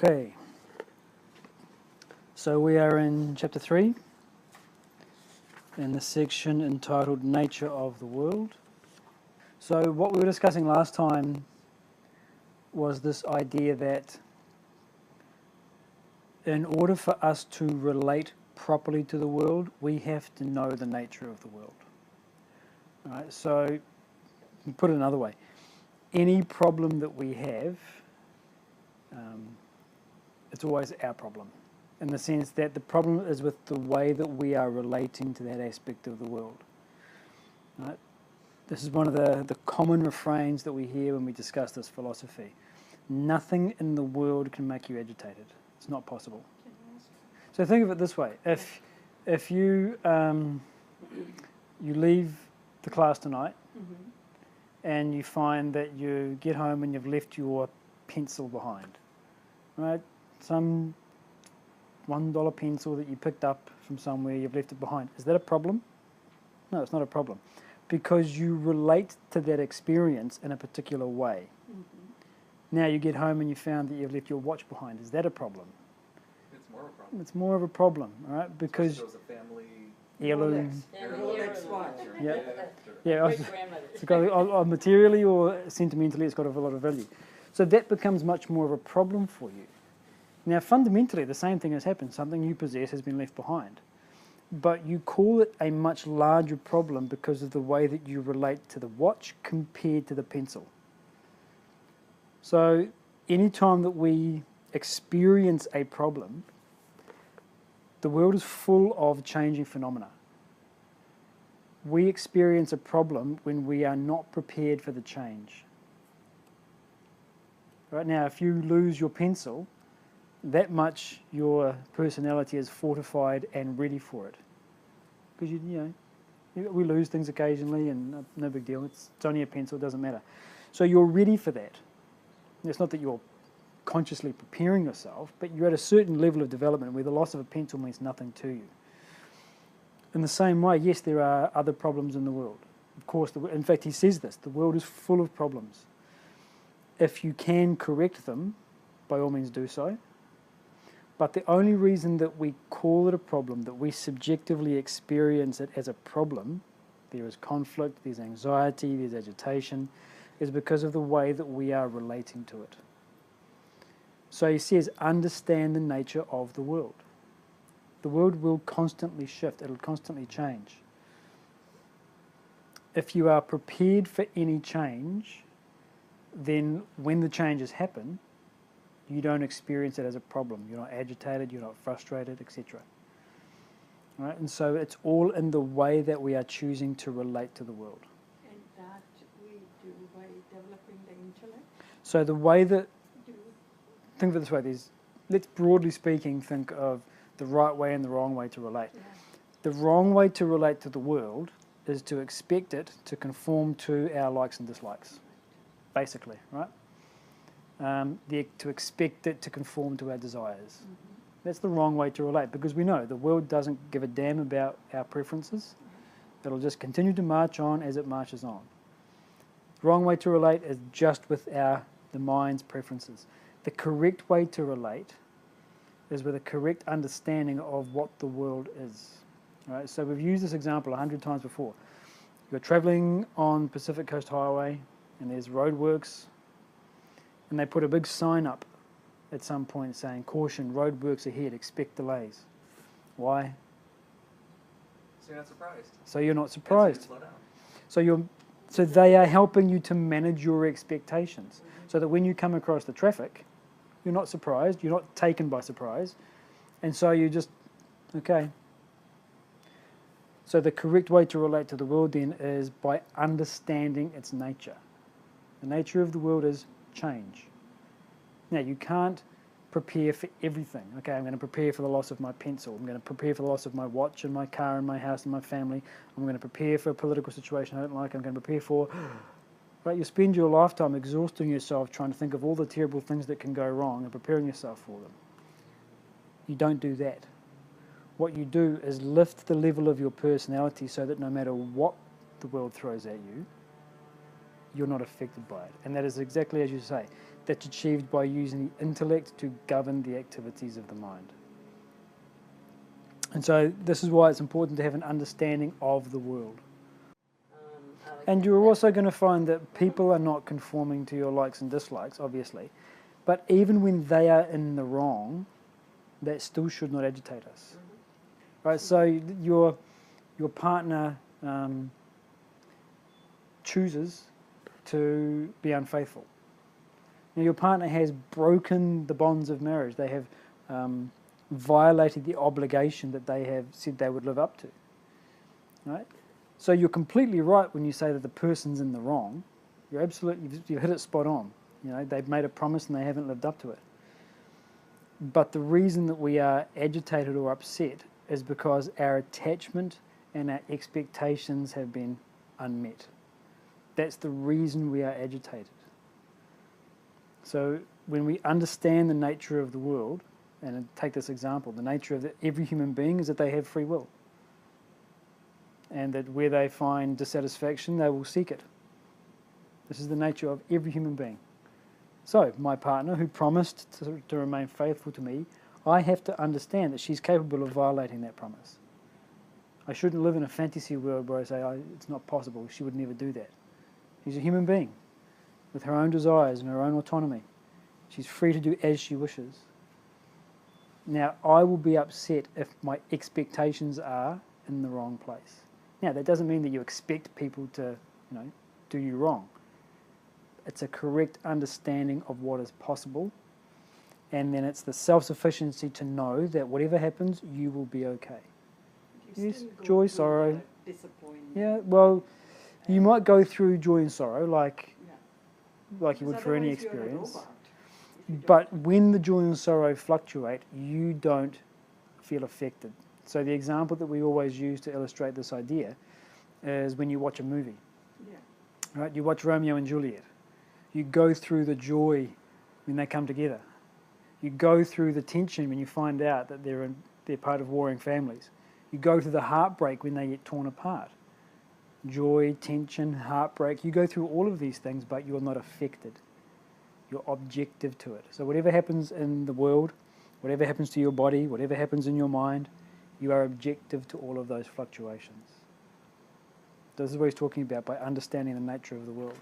Okay, so we are in chapter 3, in the section entitled Nature of the World. So what we were discussing last time was this idea that in order for us to relate properly to the world, we have to know the nature of the world. All right, so put it another way, any problem that we have, it's always our problem, in the sense that the problem is with the way that we are relating to that aspect of the world. Right? This is one of the common refrains that we hear when we discuss this philosophy. Nothing in the world can make you agitated. It's not possible. So think of it this way. If you you leave the class tonight and you find that you get home and you've left your pencil behind, right? Some $1 pencil that you picked up from somewhere, you've left it behind. Is that a problem? No, it's not a problem. Because you relate to that experience in a particular way. Now you get home and you found that you've left your watch behind. Is that a problem? It's more of a problem. It's more of a problem, all right? Because it was a family heirloom. Rolex watch. It's got, materially or sentimentally, it's got a lot of value. So that becomes much more of a problem for you. Now, fundamentally, the same thing has happened. Something you possess has been left behind. But you call it a much larger problem because of the way that you relate to the watch compared to the pencil. So anytime that we experience a problem, the world is full of changing phenomena. We experience a problem when we are not prepared for the change. Right now, if you lose your pencil, that much your personality is fortified and ready for it. Because we lose things occasionally and no big deal. It's only a pencil, it doesn't matter. So you're ready for that. It's not that you're consciously preparing yourself, but you're at a certain level of development where the loss of a pencil means nothing to you. In the same way, yes, there are other problems in the world. Of course, in fact, he says this, the world is full of problems. If you can correct them, by all means do so. But the only reason that we call it a problem, that we subjectively experience it as a problem, there is conflict, there's anxiety, there's agitation, is because of the way that we are relating to it. So he says, understand the nature of the world. The world will constantly shift, it'll constantly change. If you are prepared for any change, then when the changes happen, you don't experience it as a problem. You're not agitated, you're not frustrated, etc. Right? And so it's all in the way that we are choosing to relate to the world. And that we do by developing the intellect? So the way that, think of it this way, let's broadly speaking think of the right way and the wrong way to relate. Yeah. The wrong way to relate to the world is to expect it to conform to our likes and dislikes, basically, right? To expect it to conform to our desires. That's the wrong way to relate, because we know the world doesn't give a damn about our preferences. It'll just continue to march on as it marches on. The wrong way to relate is just with the mind's preferences. The correct way to relate is with a correct understanding of what the world is. Right? So we've used this example 100 times before. You're travelling on Pacific Coast Highway and there's roadworks, and they put a big sign up at some point saying, caution, roadworks ahead, expect delays. Why? So you're not surprised. So you're not surprised. Slow down. So they are helping you to manage your expectations, so that when you come across the traffic, you're not surprised, you're not taken by surprise, and so you just, okay. So the correct way to relate to the world then is by understanding its nature. The nature of the world is change. Now, you can't prepare for everything. Okay, I'm going to prepare for the loss of my pencil. I'm going to prepare for the loss of my watch and my car and my house and my family. I'm going to prepare for a political situation I don't like. I'm going to prepare for... Right, you spend your lifetime exhausting yourself trying to think of all the terrible things that can go wrong and preparing yourself for them. You don't do that. What you do is lift the level of your personality so that no matter what the world throws at you, you're not affected by it. And that is exactly as you say. That's achieved by using the intellect to govern the activities of the mind. And so this is why it's important to have an understanding of the world. And you're also going to find that people are not conforming to your likes and dislikes, obviously. But even when they are in the wrong, that still should not agitate us. Right? So your partner chooses to be unfaithful. Now, your partner has broken the bonds of marriage. They have violated the obligation that they have said they would live up to. Right? So you're completely right when you say that the person's in the wrong. You're absolutely, you hit it spot on. You know, they've made a promise and they haven't lived up to it. But the reason that we are agitated or upset is because our attachment and our expectations have been unmet. That's the reason we are agitated. So when we understand the nature of the world, and take this example, the nature of every human being is that they have free will. And that where they find dissatisfaction, they will seek it. This is the nature of every human being. So, my partner, who promised to remain faithful to me, I have to understand that she's capable of violating that promise. I shouldn't live in a fantasy world where I say, oh, it's not possible, she would never do that. She's a human being with her own desires and her own autonomy. She's free to do as she wishes. Now, I will be upset if my expectations are in the wrong place. Now, that doesn't mean that you expect people to, do you wrong. It's a correct understanding of what is possible, and then it's the self-sufficiency to know that whatever happens, you will be okay. Yes, joy, sorrow. Yeah, well, you might go through joy and sorrow like you would for any experience. But when the joy and sorrow fluctuate, you don't feel affected. So the example that we always use to illustrate this idea is when you watch a movie. Yeah. Right? You watch Romeo and Juliet. You go through the joy when they come together. You go through the tension when you find out that they're part of warring families. You go through the heartbreak when they get torn apart. Joy, tension, heartbreak. You go through all of these things, but you're not affected. You're objective to it. So whatever happens in the world, whatever happens to your body, whatever happens in your mind, you are objective to all of those fluctuations. This is what he's talking about by understanding the nature of the world.